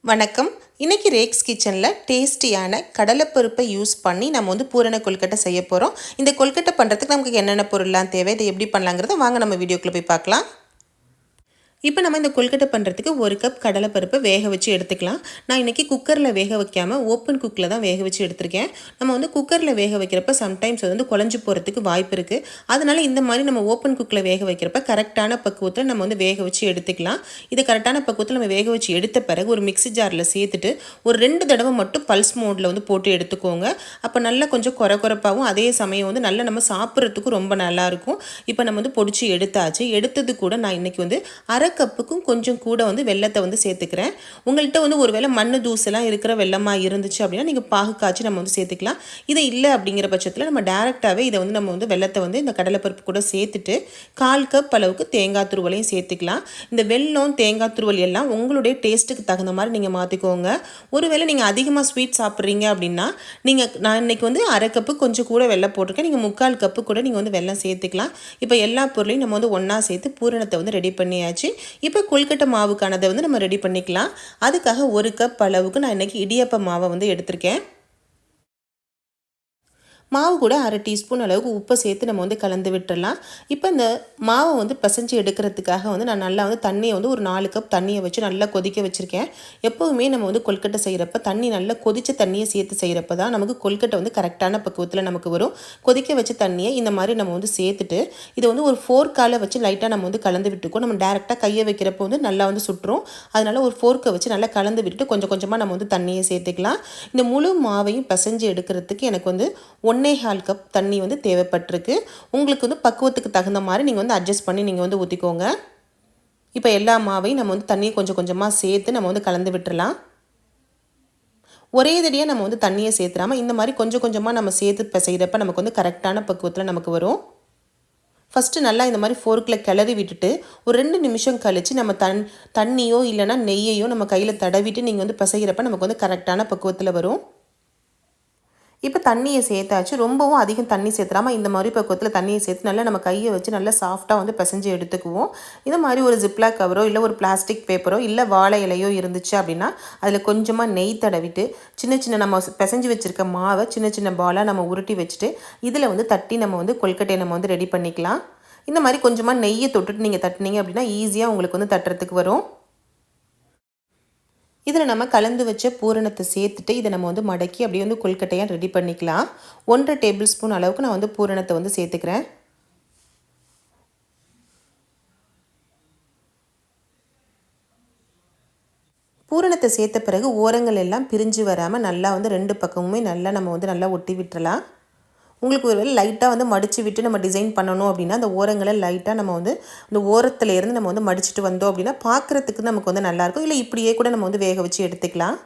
வணக்கம். இன்னைக்கு ரேக்ஸ் கிச்சனில் டேஸ்டியான கடலைப்பருப்பை யூஸ் பண்ணி நம்ம பூரண கொழுக்கட்டை செய்ய போகிறோம். இந்த கொழுக்கட்டை பண்ணுறதுக்கு நமக்கு என்னென்ன பொருள்லாம் தேவை, இதை எப்படி பண்ணலாங்கிறத வாங்க நம்ம வீடியோக்குள்ளே போய் பார்க்கலாம். இப்போ நம்ம இந்த கொழுக்கட்டை பண்ணுறதுக்கு 1 கப் கடலைப்பருப்பை வேக வச்சு எடுத்துக்கலாம். நான் இன்றைக்கி குக்கரில் வேக வைக்காமல் ஓப்பன் குக்கில் தான் வேக வச்சு எடுத்திருக்கேன். நம்ம குக்கரில் வேக வைக்கிறப்ப சம்டைம்ஸ் குழஞ்சி போகிறதுக்கு வாய்ப்பு இருக்குது. அதனால் இந்த மாதிரி நம்ம ஓப்பன் குக்கில் வேக வைக்கிறப்ப கரெக்டான பக்குவத்தில் நம்ம வேக வச்சு எடுத்துக்கலாம். இதை கரெக்டான பக்குவத்தில் நம்ம வேக வச்சு எடுத்த பிறகு ஒரு மிக்ஸி ஜாரில் சேர்த்துட்டு ஒரு 2 தடவை மட்டும் பல்ஸ் மோடில் போட்டு எடுத்துக்கோங்க. அப்போ நல்லா கொஞ்சம் குறப்பாகவும் அதே சமயம் நல்லா நம்ம சாப்பிட்றதுக்கும் ரொம்ப நல்லாயிருக்கும். இப்போ நம்ம பொடிச்சு எடுத்தாச்சு. எடுத்தது கூட நான் இன்றைக்கி அரை கப்புக்கும் கொஞ்சம் கூட வெல்லத்தை சேர்த்துக்கிறேன். உங்கள்கிட்ட ஒருவேளை மண்ணு தூசெல்லாம் இருக்கிற வெல்லமாக இருந்துச்சு அப்படின்னா நீங்கள் பாகு காய்ச்சி நம்ம சேர்த்துக்கலாம். இது இல்லை அப்படிங்கிற பட்சத்தில் நம்ம டேரெக்டாகவே இதை நம்ம வெல்லத்தை இந்த கடலைப்பருப்பு கூட சேர்த்துட்டு 1/4 கப் அளவுக்கு தேங்காய் துருவலையும் சேர்த்துக்கலாம். இந்த வெல்லம் தேங்காய் துருவல் எல்லாம் உங்களுடைய டேஸ்ட்டுக்கு தகுந்த மாதிரி நீங்கள் மாற்றிக்கோங்க. ஒருவேளை நீங்கள் அதிகமாக ஸ்வீட் சாப்பிட்றீங்க அப்படின்னா நான் இன்றைக்கி அரை கப்பு கொஞ்சம் கூட வெல்லம் போட்டிருக்கேன். நீங்கள் 3/4 கப்பு கூட நீங்கள் வெல்லம் சேர்த்துக்கலாம். இப்போ எல்லா பொருளையும் நம்ம ஒன்றா சேர்த்து பூரணத்தை ரெடி பண்ணியாச்சு. இப்போ கொழுக்கட்டை மாவுக்கானதை நம்ம ரெடி பண்ணிக்கலாம். அதுக்காக 1 கப் அளவுக்கு நான் இன்றைக்கி இடியாப்ப மாவை எடுத்திருக்கேன். மாவு கூட அரை டீஸ்பூன் அளவுக்கு உப்பை சேர்த்து நம்ம கலந்து விட்டுடலாம். இப்போ இந்த மாவை பிசைஞ்சு எடுக்கிறதுக்காக நான் நல்லா தண்ணியை ஒரு 4 கப் தண்ணியை வச்சு நல்லா கொதிக்க வச்சுருக்கேன். எப்போவுமே நம்ம கொழுக்கட்டை செய்கிறப்ப தண்ணி நல்லா கொதித்த தண்ணியை சேர்த்து செய்கிறப்ப தான் நமக்கு கொழுக்கட்டை கரெக்டான பக்குவத்தில் நமக்கு வரும். கொதிக்க வச்ச தண்ணியை இந்த மாதிரி நம்ம சேர்த்துட்டு இதை ஒரு ஃபோர்க்கால் வச்சு லைட்டாக நம்ம கலந்து விட்டுக்கோ. நம்ம டேரெக்டாக கையை வைக்கிறப்போ நல்லா சுட்டுரும். அதனால் ஒரு ஃபோர்க்கை வச்சு நல்லா கலந்து விட்டுட்டு கொஞ்சம் கொஞ்சமாக நம்ம தண்ணியை சேர்த்துக்கலாம். இந்த முழு மாவையும் பிசைஞ்சு எடுக்கிறதுக்கு எனக்கு 1/4 கப் தண்ணி தேவைப்பட்டிருக்கு. உங்களுக்கு பக்குவத்துக்கு தகுந்த மாதிரி நீங்கள் அட்ஜஸ்ட் பண்ணி நீங்கள் ஊற்றிக்கோங்க. இப்போ எல்லா மாவையும் நம்ம தண்ணியை கொஞ்சம் கொஞ்சமாக சேர்த்து நம்ம கலந்து விட்டுறலாம். ஒரே தடியாக நம்ம தண்ணியை சேர்த்துறாமல் இந்த மாதிரி கொஞ்சம் கொஞ்சமாக நம்ம சேர்த்து பிசைகிறப்ப நமக்கு கரெக்டான பக்குவத்தில் நமக்கு வரும். ஃபஸ்ட்டு நல்லா இந்த மாதிரி ஃபோர்க்கில் கிளறி விட்டுட்டு ஒரு 2 நிமிஷம் கழித்து நம்ம தண்ணியோ இல்லைனா நெய்யையோ நம்ம கையில் தடவிட்டு நீங்கள் பிசைகிறப்ப நமக்கு கரெக்டான பக்குவத்தில் வரும். இப்போ தண்ணியை சேர்த்தாச்சு. ரொம்பவும் அதிகம் தண்ணி சேர்த்துறாமல் இந்த மாதிரி பக்குவத்தில் தண்ணியை சேர்த்து நல்லா நம்ம கையை வச்சு நல்லா சாஃப்டாக பிசைஞ்சு எடுத்துக்குவோம். இந்த மாதிரி ஒரு ஜிப்லாக் கவரோ இல்லை ஒரு பிளாஸ்டிக் பேப்பரோ இல்லை வாழை இலையோ இருந்துச்சு அப்படின்னா அதில் கொஞ்சமாக நெய் தடவிட்டு சின்ன சின்ன நம்ம பிசைஞ்சு வச்சுருக்க மாவை சின்ன சின்ன பாலாக நம்ம உருட்டி வச்சுட்டு இதில் தட்டி நம்ம கொழுக்கட்டையை நம்ம ரெடி பண்ணிக்கலாம். இந்த மாதிரி கொஞ்சமாக நெய்யை தொட்டுட்டு நீங்கள் தட்டினீங்க அப்படின்னா ஈஸியாக உங்களுக்கு தட்டுறதுக்கு வரும். இதில் நம்ம கலந்து வச்ச பூரணத்தை சேர்த்துட்டு இதை நம்ம மடக்கி அப்படியே கொழுக்கட்டையாக ரெடி பண்ணிக்கலாம். 1 டேபிள் ஸ்பூன் அளவுக்கு நான் பூரணத்தை சேர்த்துக்கிறேன். பூரணத்தை சேர்த்த பிறகு ஓரங்கள் எல்லாம் பிரிஞ்சு வராமல் நல்லா 2 பக்கமுமே நல்லா நம்ம நல்லா ஒட்டி விட்டுறலாம். உங்களுக்கு ஒரு வேளை லைட்டாக மடித்து விட்டு நம்ம டிசைன் பண்ணணும் அப்படின்னா அந்த ஓரங்களை லைட்டாக நம்ம இந்த ஓரத்தில் இருந்து நம்ம மடிச்சுட்டு வந்தோம் அப்படின்னா பார்க்குறதுக்கு நமக்கு நல்லாயிருக்கும். இல்லை இப்படியே கூட நம்ம வேக வச்சு எடுத்துக்கலாம்.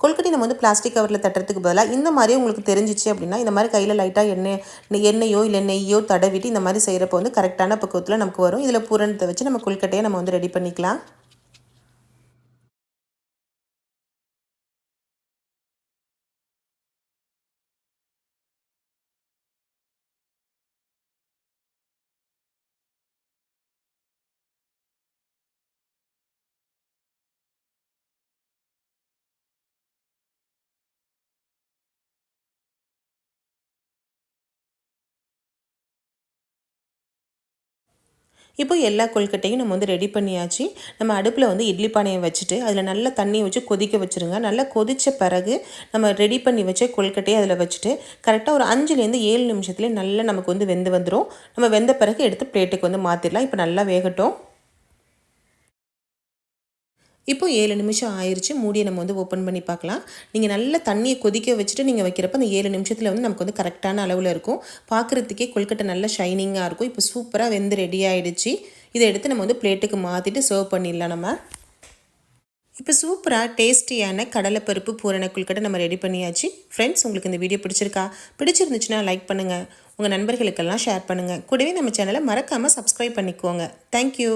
கொழுக்கட்டை நம்ம பிளாஸ்டிக் கவரில் தட்டுறதுக்கு பதிலாக இந்த மாதிரி உங்களுக்கு தெரிஞ்சிச்சு அப்படின்னா இந்த மாதிரி கையில் லைட்டாக எண்ணெயோ இல்லை நெய்யோ தடவிட்டு இந்த மாதிரி செய்கிறப்போ கரெக்டான பக்குவத்தில் நமக்கு வரும். இதில் பூரணத்தை வச்சு நம்ம கொழுக்கட்டையை நம்ம ரெடி பண்ணிக்கலாம். இப்போ எல்லா கொழுக்கட்டையும் நம்ம வந்து ரெடி பண்ணியாச்சு. நம்ம அடுப்பில் வந்து இட்லி பானையை வச்சுட்டு அதில் நல்லா தண்ணியை வச்சு கொதிக்க வச்சுருங்க. நல்லா கொதித்த பிறகு நம்ம ரெடி பண்ணி வச்ச கொழுக்கட்டையை அதில் வச்சுட்டு கரெக்டாக ஒரு 5லேருந்து 7 நிமிஷத்துலேயே நல்லா நமக்கு வந்து வெந்து வந்துடும். நம்ம வெந்த பிறகு எடுத்து பிளேட்டுக்கு வந்து மாற்றிடலாம். இப்போ நல்லா வேகட்டும். இப்போ 7 நிமிஷம் ஆயிடுச்சு. மூடியை நம்ம வந்து ஓப்பன் பண்ணி பார்க்கலாம். நீங்கள் நல்லா தண்ணியை கொதிக்க வச்சுட்டு நீங்கள் வைக்கிறப்ப அந்த 7 நிமிஷத்தில் வந்து நமக்கு வந்து கரெக்டான அளவில் இருக்கும். பார்க்குறதுக்கே கொழுக்கட்டை நல்லா ஷைனிங்காக இருக்கும். இப்போ சூப்பராக வெந்து ரெடி ஆகிடுச்சு. இதை எடுத்து நம்ம வந்து பிளேட்டுக்கு மாற்றிட்டு சர்வ் பண்ணிடலாம். நம்ம இப்போ சூப்பராக டேஸ்டியான கடலைப்பருப்பு பூரண கொழுக்கட்டை நம்ம ரெடி பண்ணியாச்சு. ஃப்ரெண்ட்ஸ், உங்களுக்கு இந்த வீடியோ பிடிச்சிருந்துச்சுன்னா லைக் பண்ணுங்கள். உங்கள் நண்பர்களுக்கெல்லாம் ஷேர் பண்ணுங்கள். கூடவே நம்ம சேனலை மறக்காமல் சப்ஸ்கிரைப் பண்ணிக்கோங்க. தேங்க்யூ.